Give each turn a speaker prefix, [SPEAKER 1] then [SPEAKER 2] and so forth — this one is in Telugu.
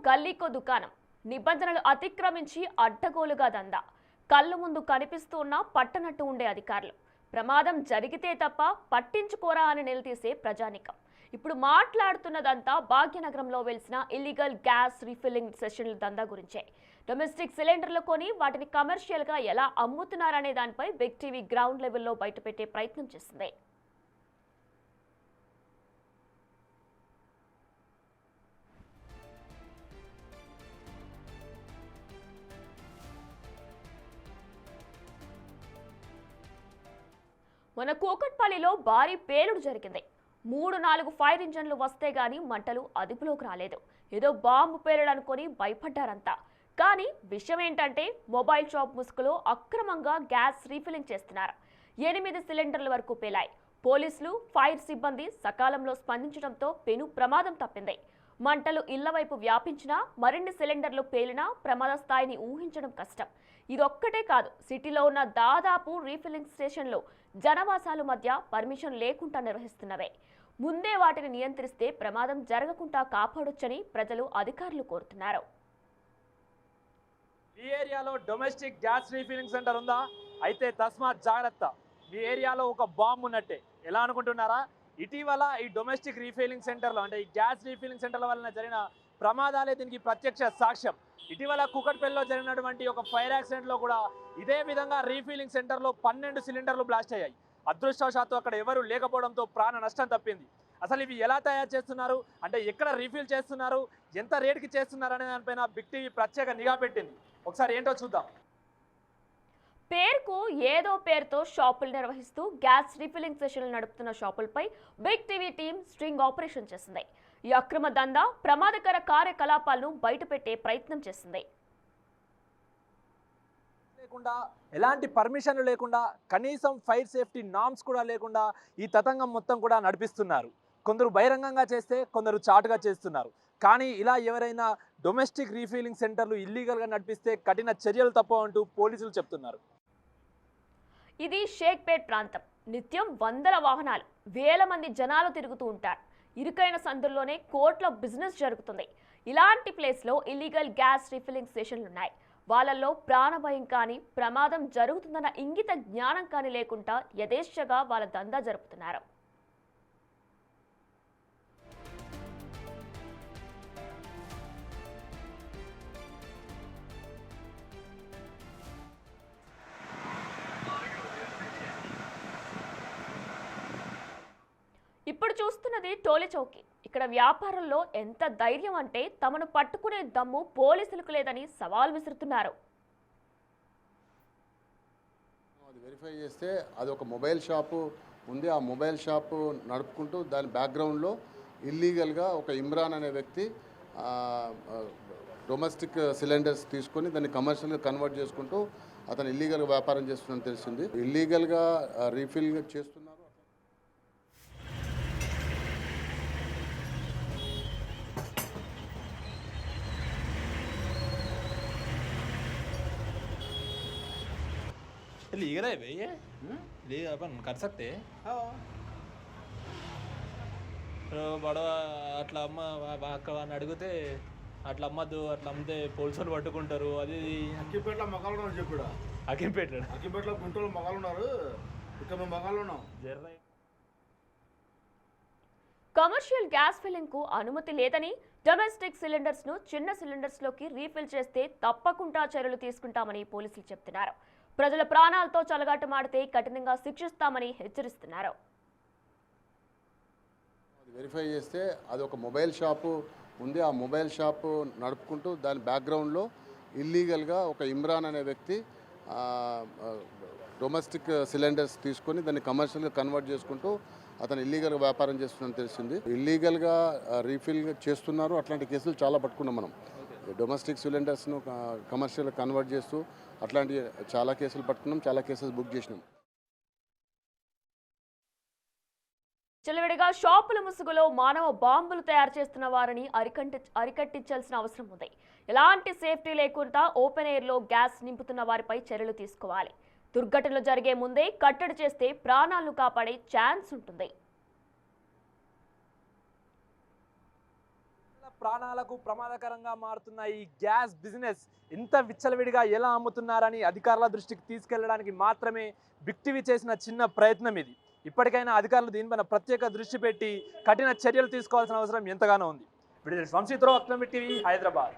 [SPEAKER 1] గల్లీకో దుకాణం నిబంధనలు అతిక్రమించి అడ్డగోలుగా దందా కళ్ళు ముందు కనిపిస్తూ ఉన్న పట్టనట్టు ఉండే అధికారులు ప్రమాదం జరిగితే తప్ప పట్టించుకోరా అని నిలదీసే ప్రజానికం ఇప్పుడు మాట్లాడుతున్నదంతా భాగ్యనగరంలో వెలిసిన ఇల్లీగల్ గ్యాస్ రీఫిల్లింగ్ సెషన్ల దందా గురించే డొమెస్టిక్ సిలిండర్లు కొని వాటిని కమర్షియల్ గా ఎలా అమ్ముతున్నారనే దానిపై బిగ్ టీవీ గ్రౌండ్ లెవెల్లో బయటపెట్టే ప్రయత్నం చేసింది. మన కూకట్పల్లిలో భారీ పేలుడు జరిగింది. 3-4 ఫైర్ ఇంజన్లు వస్తే గాని మంటలు అదుపులోకి రాలేదు. ఏదో బాంబు పేలడనుకొని భయపడ్డారంతా. కానీ విషయం ఏంటంటే మొబైల్ షాప్ ముసుగులో అక్రమంగా గ్యాస్ రీఫిల్లింగ్ చేస్తున్నారు. 8 సిలిండర్ల వరకు పేలాయి. పోలీసులు, ఫైర్ సిబ్బంది సకాలంలో స్పందించడంతో పెను ప్రమాదం తప్పింది. మంటలు ఇళ్ల వైపు వ్యాపించినా మరిన్ని సిలిండర్లు పేలినా ప్రమాద స్థాయిని ఊహించడం కష్టం. ఇదొక్కటే కాదు, సిటీలో ఉన్న దాదాపు రీఫిల్లింగ్ స్టేషన్లు జనవాసాల మధ్య పర్మిషన్ లేకుండా నిర్వహిస్తున్నవే. ముందే వాటిని నియంత్రిస్తే ప్రమాదం జరగకుండా కాపాడొచ్చని ప్రజలు అధికారులు కోరుతున్నారు.
[SPEAKER 2] ఈ ఏరియాలో డొమెస్టిక్ గ్యాస్ రీఫిల్లింగ్ సెంటర్ ఉందా? అయితే తస్మాత్ జాగ్రత్త, మీ ఏరియాలో ఒక బాంబు ఉన్నట్టే. ఎలా అనుకుంటున్నారా? ఇటీవల ఈ డొమెస్టిక్ రీఫిల్లింగ్ సెంటర్లో అంటే ఈ గ్యాస్ రీఫిల్లింగ్ సెంటర్ల వలన జరిగిన ప్రమాదాలే దీనికి ప్రత్యక్ష సాక్ష్యం. ఇటీవల కూకట్పల్లిలో జరిగినటువంటి ఒక ఫైర్ యాక్సిడెంట్లో కూడా ఇదే విధంగా రీఫిల్లింగ్ సెంటర్లో 12 సిలిండర్లు బ్లాస్ట్ అయ్యాయి. అదృష్టవశాత్తు అక్కడ ఎవరు లేకపోవడంతో ప్రాణ నష్టం తప్పింది. అసలు ఇవి ఎలా తయారు చేస్తున్నారు, అంటే ఎక్కడ రీఫిల్ చేస్తున్నారు, ఎంత రేటుకి చేస్తున్నారు అనే దానిపైన బిగ్ టీవీ ప్రత్యేక నిఘా పెట్టింది. ఒకసారి ఏంటో చూద్దాం.
[SPEAKER 1] పేరుకు ఏదో పేరుతో షాపులు నిర్వహిస్తూ గ్యాస్ రీఫిల్లింగ్ సెషన్లు నడుపుతున్న షాపులపై big TV team sting operation చేసింది. ఈ అక్రమ దందా ప్రమాదకర కార్యకలాపాలను బయటపెట్టే ప్రయత్నం చేసింది.
[SPEAKER 2] లేకుండా ఎలాంటి పర్మిషన్లు లేకుండా కనీసం ఫైర్ సేఫ్టీ నామ్స్ కూడా లేకుండా ఈ తతంగం మొత్తం కూడా నడిపిస్తున్నారు. కొందరు బహిరంగంగా చేస్తే కొందరు చాటుగా చేస్తున్నారు. కానీ ఇలా ఎవరైనా డొమెస్టిక్ రీఫిల్లింగ్ సెంటర్లు ఇల్లీగల్గా నడిపిస్తే కఠిన చర్యలు తప్పవంటూ పోలీసులు చెప్తున్నారు.
[SPEAKER 1] ఇది షేక్పేట్ ప్రాంతం. నిత్యం వందల వాహనాలు, వేల మంది జనాలు తిరుగుతూ ఉంటారు. ఇరుకైన సందుల్లోనే కోట్ల బిజినెస్ జరుగుతుంది. ఇలాంటి ప్లేస్లో ఇల్లీగల్ గ్యాస్ రీఫిల్లింగ్ స్టేషన్లున్నాయి. వాళ్ళల్లో ప్రాణభయం కానీ ప్రమాదం జరుగుతుందన్న ఇంగిత జ్ఞానం కానీ లేకుండా యథేచ్ఛగా వాళ్ళ దందా జరుపుతున్నారు. ఇప్పుడు చూస్తున్నది టోలీ చౌకీ. ఇక్కడ వ్యాపారంలో ఎంత ధైర్యం అంటే తమను పట్టుకునే దమ్ము పోలీసులకు లేదని సవాల్ విసురుతున్నారు.
[SPEAKER 3] అది వెరిఫై చేస్తే అది ఒక మొబైల్ షాపు ఉంది. ఆ మొబైల్ షాపు నడుపుకుంటూ దాని బ్యాక్గ్రౌండ్లో ఇల్లీగల్గా ఒక ఇమ్రాన్ అనే వ్యక్తి డొమెస్టిక్ సిలిండర్స్ తీసుకొని దాన్ని కమర్షియల్గా కన్వర్ట్ చేసుకుంటూ అతను ఇల్లీగల్గా వ్యాపారం చేస్తుందని తెలిసింది. ఇల్లీగల్గా రీఫిల్ చేస్తున్నారు.
[SPEAKER 4] लीगल है भाई, ये लीगल अपन कर सकते हैं. బడవ అట్లా అమ్మ అక్కడ అని అడిగితే అట్లా అమ్మద్దు, అట్లా అమ్మితే పోలీసులు పట్టుకుంటారు. అది
[SPEAKER 5] అక్కిపేటలో మగాళ్ళు ఉన్నారు చెప్పుడు. అక్కిపేటలో గుంటూరు మగాళ్ళు ఉన్నారు, ఇక్కడ మేము మగాళ్ళు ఉన్నాం.
[SPEAKER 1] కమర్షియల్ గ్యాస్ ఫిల్లింగ్ కు అనుమతి లేదని, డొమెస్టిక్ సిలిండర్స్ ను చిన్న సిలిండర్స్ లోకి రీఫిల్ చేస్తే తప్పకుండా చర్యలు తీసుకుంటామని పోలీసులు చెప్తున్నారు. ప్రజల ప్రాణాలతో చెలగాటమాడితే కఠినంగా శిక్షిస్తామని హెచ్చరిస్తున్నారు.
[SPEAKER 3] వెరిఫై చేస్తే అది ఒక మొబైల్ షాపు ఉంది. ఆ మొబైల్ షాపు నడుపుకుంటూ దాని బ్యాక్గ్రౌండ్లో ఇల్లీగల్గా ఒక ఇమ్రాన్ అనే వ్యక్తి డొమెస్టిక్ సిలిండర్స్ తీసుకొని దాన్ని కమర్షియల్గా కన్వర్ట్ చేసుకుంటూ అతను ఇల్లీగల్గా వ్యాపారం చేస్తుందని తెలిసింది. ఇల్లీగల్గా రీఫిల్ చేస్తున్నారు. అట్లాంటి కేసులు చాలా పట్టుకున్నాం మనం. డొమెస్టిక్ సిలిండర్స్ను కమర్షియల్గా కన్వర్ట్ చేస్తూ అట్లాంటి చాలా కేసులు పట్టుకున్నాం, చాలా కేసెస్ బుక్ చేసినాం.
[SPEAKER 1] చిలవిడిగా షాపుల ముసుగులో మానవ బాంబులు తయారు చేస్తున్న వారిని అరికట్టించాల్సిన అవసరం ఉంది. ఎలాంటి సేఫ్టీ లేకుండా ఓపెన్ ఎయిర్లో గ్యాస్ నింపుతున్న వారిపై చర్యలు తీసుకోవాలి. దుర్ఘటనలు జరిగే ముందే కట్టడి చేస్తే ప్రాణాలను కాపాడే ఛాన్స్ ఉంటుంది.
[SPEAKER 2] ప్రాణాలకు ప్రమాదకరంగా మారుతున్న ఈ గ్యాస్ బిజినెస్ ఇంత విచ్చలవిడిగా ఎలా అమ్ముతున్నారని అధికారుల దృష్టికి తీసుకెళ్లడానికి మాత్రమే బిగ్ టీవీ చేసిన చిన్న ప్రయత్నం ఇది. ఇప్పటికైనా అధికారులు దీనిపైన ప్రత్యేక దృష్టి పెట్టి కఠిన చర్యలు తీసుకోవాల్సిన అవసరం ఎంతగానో ఉంది. వంశీతో అక్రమి టీవీ, హైదరాబాద్.